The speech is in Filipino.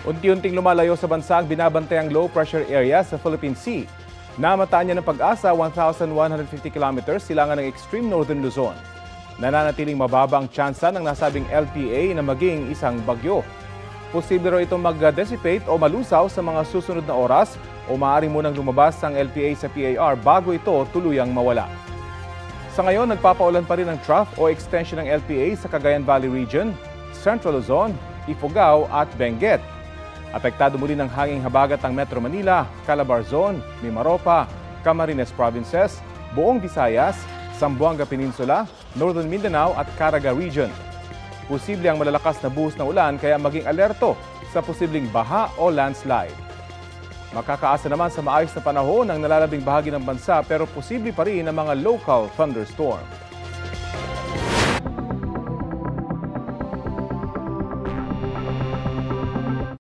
Unti-unting lumalayo sa bansa ang binabantayang low pressure area sa Philippine Sea. Namataan niya ng pag-asa 1,150 kilometers silangan ng extreme northern Luzon. Nananatiling mababa ang tsansa ng nasabing LPA na maging isang bagyo. Posible raw itong mag-dissipate o malusaw sa mga susunod na oras o maaari munang lumabas ang LPA sa PAR bago ito tuluyang mawala. Sa ngayon, nagpapaulan pa rin ang trough o extension ng LPA sa Cagayan Valley Region, Central Luzon, Ifugao at Benguet. Apektado muli ng hanging habagat ang Metro Manila, Calabar Zone, Mimaropa, Camarines Provinces, buong Visayas, Zamboanga Peninsula, Northern Mindanao at Caraga Region. Posible ang malalakas na buhos na ulan kaya maging alerto sa posibleng baha o landslide. Makakaasa naman sa maayos na panahon ang nalalabing bahagi ng bansa pero posible pa rin ang mga local thunderstorm.